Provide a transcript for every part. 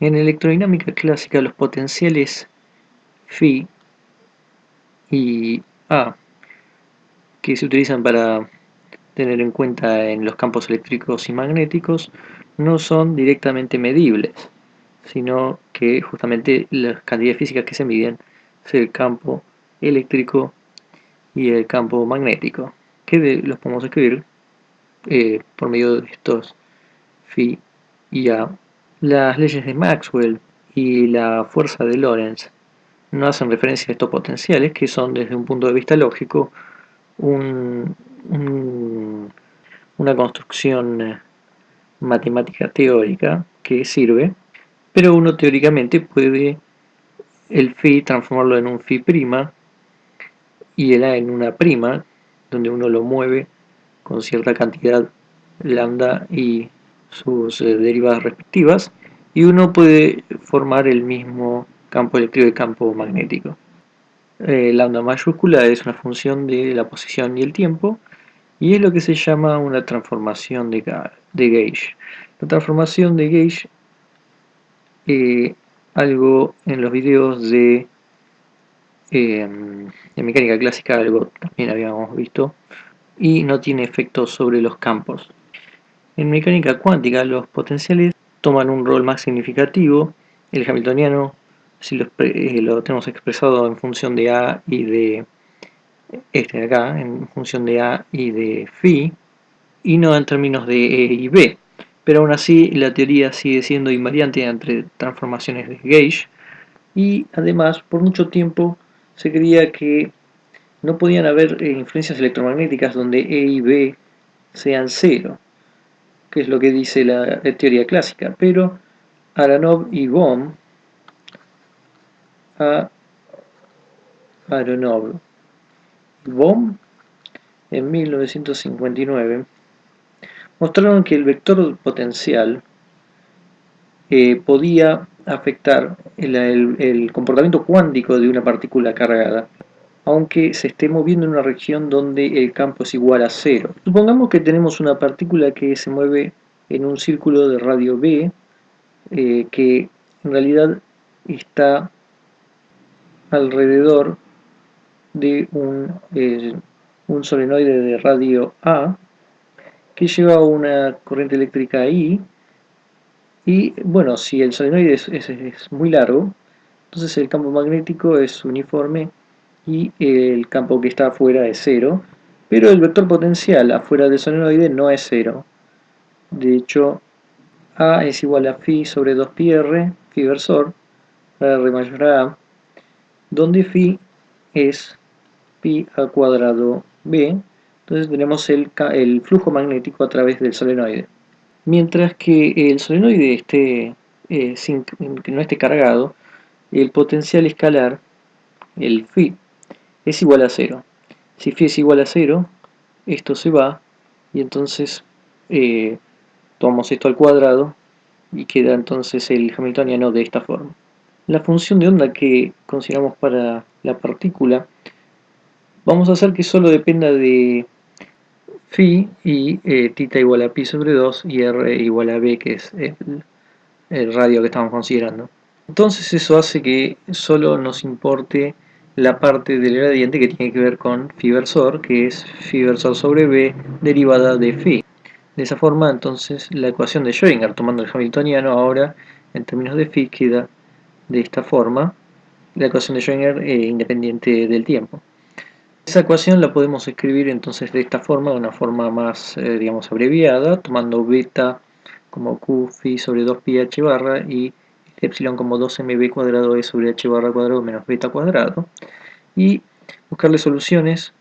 En electrodinámica clásica los potenciales phi y A, que se utilizan para tener en cuenta en los campos eléctricos y magnéticos, no son directamente medibles, sino que justamente las cantidades físicas que se miden es el campo eléctrico y el campo magnético, que los podemos escribir por medio de estos phi y A. Las leyes de Maxwell y la fuerza de Lorentz no hacen referencia a estos potenciales, que son desde un punto de vista lógico un, un, una construcción matemática teórica que sirve, pero uno teóricamente puede el phi transformarlo en un phi prima y el a en una prima, donde uno lo mueve con cierta cantidad lambda y sus derivadas respectivas, y uno puede formar el mismo campo eléctrico y campo magnético. Lambda mayúscula es una función de la posición y el tiempo, y es lo que se llama una transformación de gauge. La transformación de gauge, algo en los videos de mecánica clásica, algo también habíamos visto, y no tiene efectos sobre los campos. En mecánica cuántica los potenciales toman un rol más significativo. El hamiltoniano, si lo tenemos expresado en función de A y de este de acá, en función de A y de phi, y no en términos de E y B. Pero aún así la teoría sigue siendo invariante entre transformaciones de gauge, y además por mucho tiempo se creía que no podían haber influencias electromagnéticas donde E y B sean cero, que es lo que dice la teoría clásica, pero Aronov y Bohm, a Aronov y Bohm en 1959 mostraron que el vector potencial podía afectar el comportamiento cuántico de una partícula cargada, aunque se esté moviendo en una región donde el campo es igual a cero. Supongamos que tenemos una partícula que se mueve en un círculo de radio B, que en realidad está alrededor de un solenoide de radio A que lleva una corriente eléctrica I, y bueno, si el solenoide es muy largo, entonces el campo magnético es uniforme y el campo que está afuera es cero, pero el vector potencial afuera del solenoide no es cero. De hecho, A es igual a phi sobre 2πr, phi versor, R mayor a A, donde phi es pi al cuadrado b. Entonces tenemos el flujo magnético a través del solenoide. Mientras que el solenoide que no esté cargado, el potencial escalar, el phi, es igual a cero. Si phi es igual a cero, esto se va, y entonces eh, tomamos esto al cuadrado y queda entonces el hamiltoniano de esta forma. La función de onda que consideramos para la partícula, vamos a hacer que solo dependa de phi y θ igual a pi sobre 2 y r igual a b, que es el radio que estamos considerando. Entonces eso hace que solo nos importe la parte del gradiente que tiene que ver con phi versor, que es phi versor sobre b derivada de phi. De esa forma, entonces, la ecuación de Schrödinger, tomando el hamiltoniano ahora en términos de phi, queda de esta forma, la ecuación de Schrödinger independiente del tiempo. Esa ecuación la podemos escribir entonces de esta forma, de una forma más, digamos, abreviada, tomando beta como q phi sobre 2pi h barra y epsilon como 2mb cuadrado e sobre h barra cuadrado menos beta cuadrado, y buscarle soluciones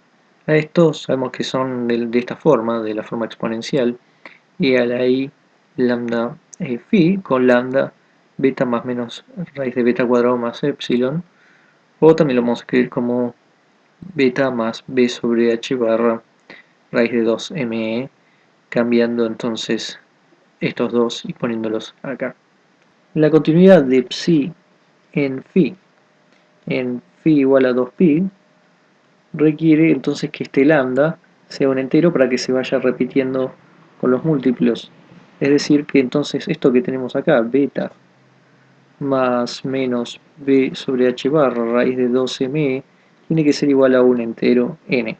a estos. Sabemos que son de esta forma, de la forma exponencial, y a la i lambda phi con lambda beta más menos raíz de beta cuadrado más epsilon, o también lo vamos a escribir como beta más b sobre h barra raíz de 2me, cambiando entonces estos dos y poniéndolos acá. La continuidad de psi en phi igual a 2pi requiere entonces que este lambda sea un entero para que se vaya repitiendo con los múltiplos. Es decir, que entonces esto que tenemos acá, beta más menos b sobre h barra raíz de 12m tiene que ser igual a un entero n.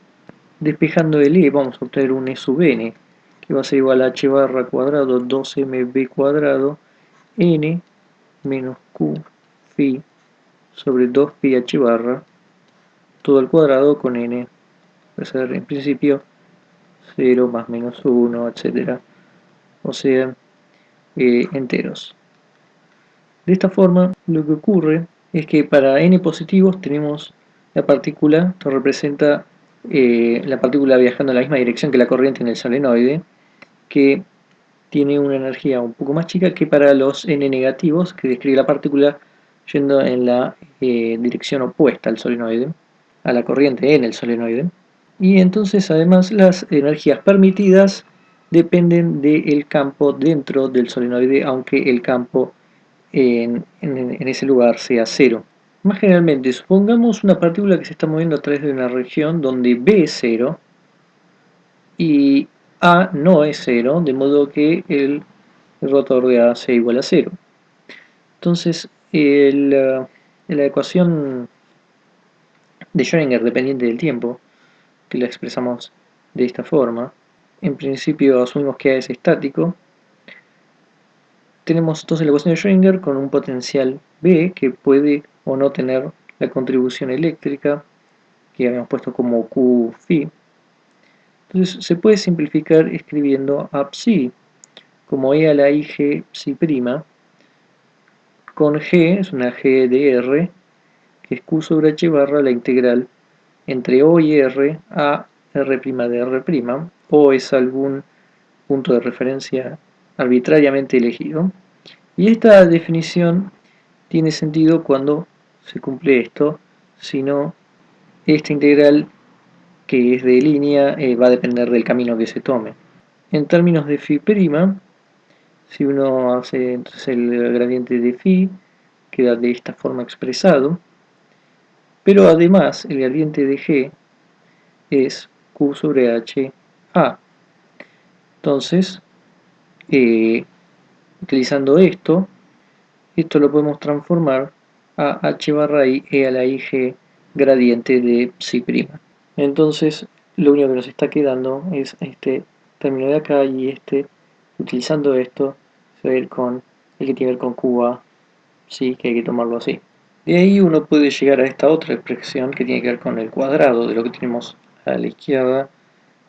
Despejando el e vamos a obtener un e sub n, que va a ser igual a h barra cuadrado 2mb cuadrado n menos q phi sobre 2pi h barra, todo al cuadrado con n, va a ser en principio 0 más menos 1, etc. O sea, enteros. De esta forma, lo que ocurre es que para n positivos tenemos la partícula que representa la partícula viajando en la misma dirección que la corriente en el solenoide, que tiene una energía un poco más chica que para los n negativos, que describe la partícula yendo en la dirección opuesta al solenoide, a la corriente en el solenoide. Y entonces además las energías permitidas dependen del campo dentro del solenoide, aunque el campo en ese lugar sea cero. Más generalmente, supongamos una partícula que se está moviendo a través de una región donde B es cero y A no es cero, de modo que el rotor de A sea igual a cero. Entonces, la ecuación de Schrödinger dependiente del tiempo, que la expresamos de esta forma, en principio asumimos que A es estático. Tenemos entonces la ecuación de Schrödinger con un potencial B que puede o no tener la contribución eléctrica que habíamos puesto como Q phi. Entonces se puede simplificar escribiendo a psi como E a la IG psi prima con G, es una G de R, que es Q sobre H barra la integral entre O y R a R' de R', O es algún punto de referencia arbitrariamente elegido. Y esta definición tiene sentido cuando se cumple esto, si no, esta integral que es de línea va a depender del camino que se tome. En términos de phi prima, si uno hace entonces el gradiente de phi, queda de esta forma expresado, pero además el gradiente de g es q sobre h a. Entonces, utilizando esto lo podemos transformar a h barra i e a la ig gradiente de psi prima. Entonces, lo único que nos está quedando es este término de acá y utilizando esto, se va a ir con el que tiene que ver con QA, sí, que hay que tomarlo así. De ahí uno puede llegar a esta otra expresión que tiene que ver con el cuadrado de lo que tenemos a la izquierda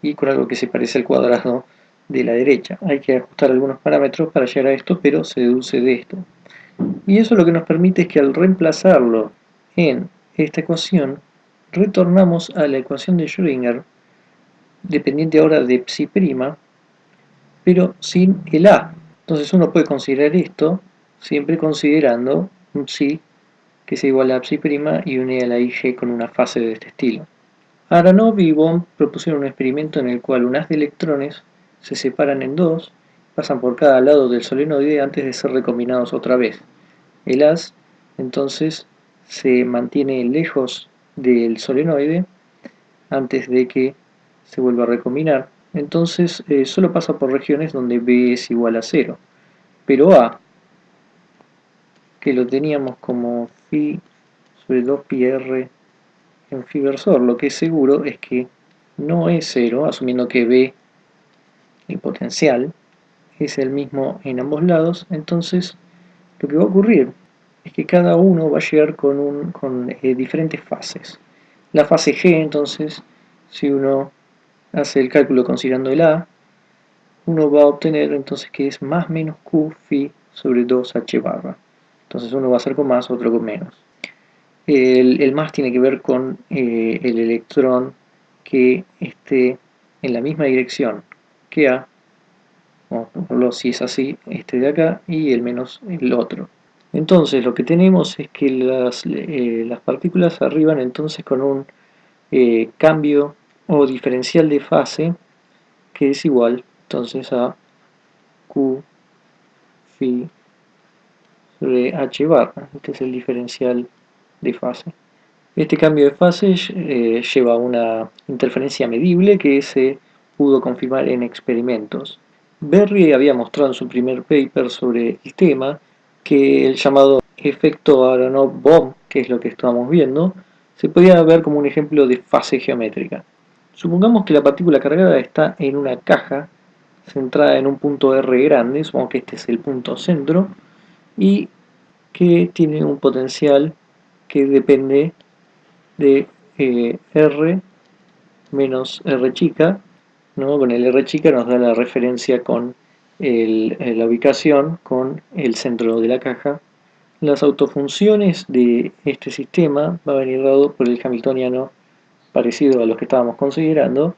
y con algo que se parece al cuadrado de la derecha. Hay que ajustar algunos parámetros para llegar a esto, pero se deduce de esto. Y eso lo que nos permite es que al reemplazarlo en esta ecuación, retornamos a la ecuación de Schrödinger, dependiente ahora de psi prima, pero sin el A. Entonces uno puede considerar esto siempre considerando un psi que sea igual a psi prima y une a la IG con una fase de este estilo. Aharonov y Bohm propusieron un experimento en el cual un haz de electrones se separan en dos, pasan por cada lado del solenoide antes de ser recombinados otra vez. El haz entonces se mantiene lejos del solenoide antes de que se vuelva a recombinar. Entonces solo pasa por regiones donde B es igual a 0. Pero A, que lo teníamos como phi sobre 2πr en phi versor, lo que es seguro es que no es 0, asumiendo que B, el potencial, es el mismo en ambos lados. Entonces lo que va a ocurrir es que cada uno va a llegar con diferentes fases. La fase G, entonces, si uno hace el cálculo considerando el A, uno va a obtener entonces que es más menos Q phi sobre 2H barra. Entonces uno va a hacer con más, otro con menos. El más tiene que ver con el electrón que esté en la misma dirección que A, vamos a ponerlo si es así, este de acá, y el menos el otro. Entonces lo que tenemos es que las partículas arriban entonces con un cambio o diferencial de fase que es igual entonces a Q phi sobre H barra. Este es el diferencial de fase. Este cambio de fase lleva a una interferencia medible que se pudo confirmar en experimentos. Berry había mostrado en su primer paper sobre el tema que el llamado efecto Aharonov-Bohm, que es lo que estamos viendo, se podría ver como un ejemplo de fase geométrica. Supongamos que la partícula cargada está en una caja centrada en un punto R grande, supongamos que este es el punto centro, y que tiene un potencial que depende de R menos R chica, ¿no? Con el R chica nos da la referencia con la ubicación con el centro de la caja. Las autofunciones de este sistema va a venir dado por el hamiltoniano parecido a los que estábamos considerando,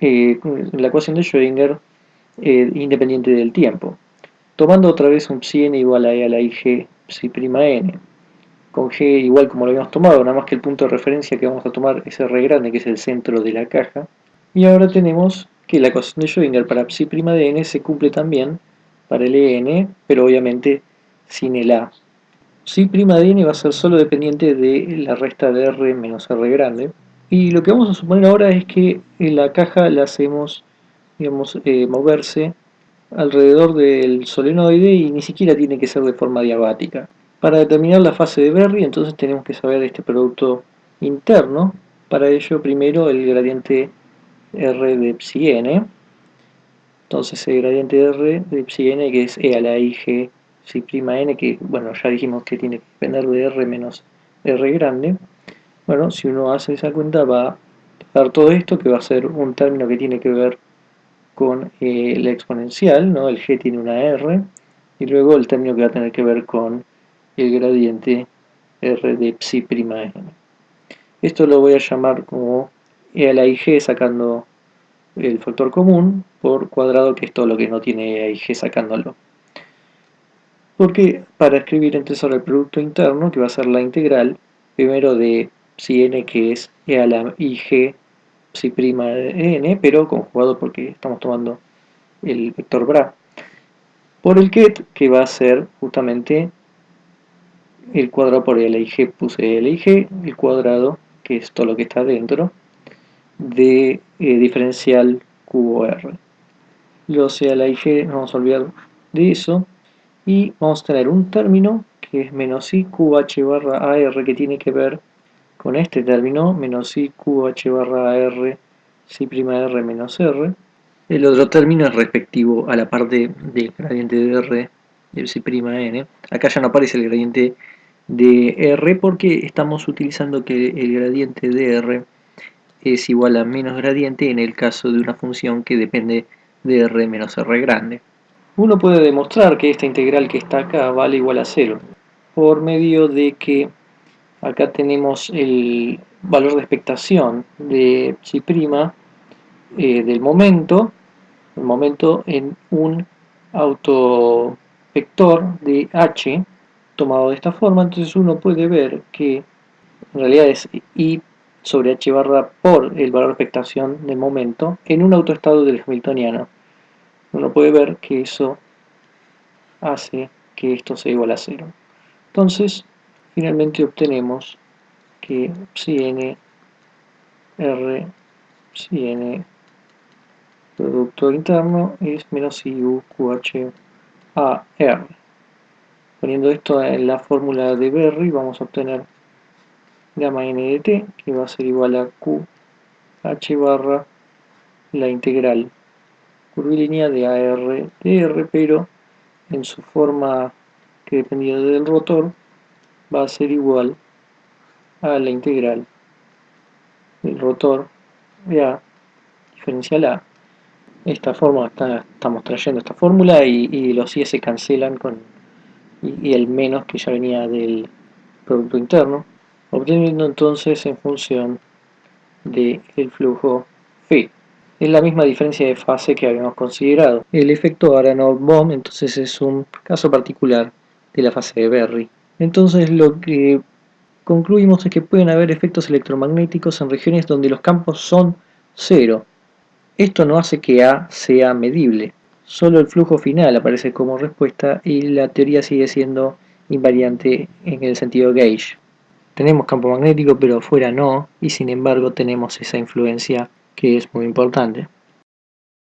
la ecuación de Schrödinger independiente del tiempo. Tomando otra vez un psi n igual a e a la ig psi prima n, con g igual como lo habíamos tomado, nada más que el punto de referencia que vamos a tomar es R grande, que es el centro de la caja. Y ahora tenemos que la ecuación de Schrödinger para psi prima de n se cumple también para el en, pero obviamente sin el a. Psi prima de n va a ser solo dependiente de la resta de r menos r grande. Y lo que vamos a suponer ahora es que la caja la hacemos, digamos, moverse alrededor del solenoide y ni siquiera tiene que ser de forma diabática. Para determinar la fase de Berry, entonces tenemos que saber este producto interno. Para ello, primero el gradiente R de psi n. Entonces el gradiente de R de psi n, que es E a la IG psi prima n, que bueno, ya dijimos que tiene que depender de R menos R grande. Bueno, si uno hace esa cuenta va a dar todo esto, que va a ser un término que tiene que ver con la exponencial, ¿no? El g tiene una r, y luego el término que va a tener que ver con el gradiente r de psi prima n. Esto lo voy a llamar como e a la ig sacando el factor común por cuadrado, que es todo lo que no tiene e a ig sacándolo. Porque para escribir entonces ahora el producto interno, que va a ser la integral, primero de psi n, que es e a la ig psi prima n, pero conjugado porque estamos tomando el vector bra, por el ket, que va a ser justamente el cuadrado por el ig, puse el ig, el cuadrado, que es todo lo que está dentro, de diferencial cubo r. Luego sea la ig, nos vamos a olvidar de eso, y vamos a tener un término que es menos i cubo h barra ar, que tiene que ver con este término, menos i cubo h barra ar, psi prima r menos r. El otro término es respectivo a la parte del gradiente de R de psi prima n. Acá ya no aparece el gradiente de R porque estamos utilizando que el gradiente de R es igual a menos gradiente en el caso de una función que depende de R menos R grande. Uno puede demostrar que esta integral que está acá vale igual a 0 por medio de que acá tenemos el valor de expectación de psi prima del momento, el momento en un autovector de h tomado de esta forma. Entonces uno puede ver que en realidad es i sobre h barra por el valor de expectación del momento en un autoestado del hamiltoniano. Uno puede ver que eso hace que esto sea igual a 0. Entonces finalmente obtenemos que psi n r psi n producto interno es menos iu qh a r. Poniendo esto en la fórmula de Berry vamos a obtener gamma n de t, que va a ser igual a q h barra la integral curvilínea de AR de R, pero en su forma que dependía del rotor va a ser igual a la integral del rotor de A diferencial A. Esta forma estamos trayendo esta fórmula y los i se cancelan con y el menos que ya venía del producto interno, obteniendo entonces en función del flujo phi. Es la misma diferencia de fase que habíamos considerado. El efecto Aharonov-Bohm entonces es un caso particular de la fase de Berry. Entonces lo que concluimos es que pueden haber efectos electromagnéticos en regiones donde los campos son cero. Esto no hace que A sea medible, solo el flujo final aparece como respuesta y la teoría sigue siendo invariante en el sentido gauge. Tenemos campo magnético pero afuera no, y sin embargo tenemos esa influencia que es muy importante.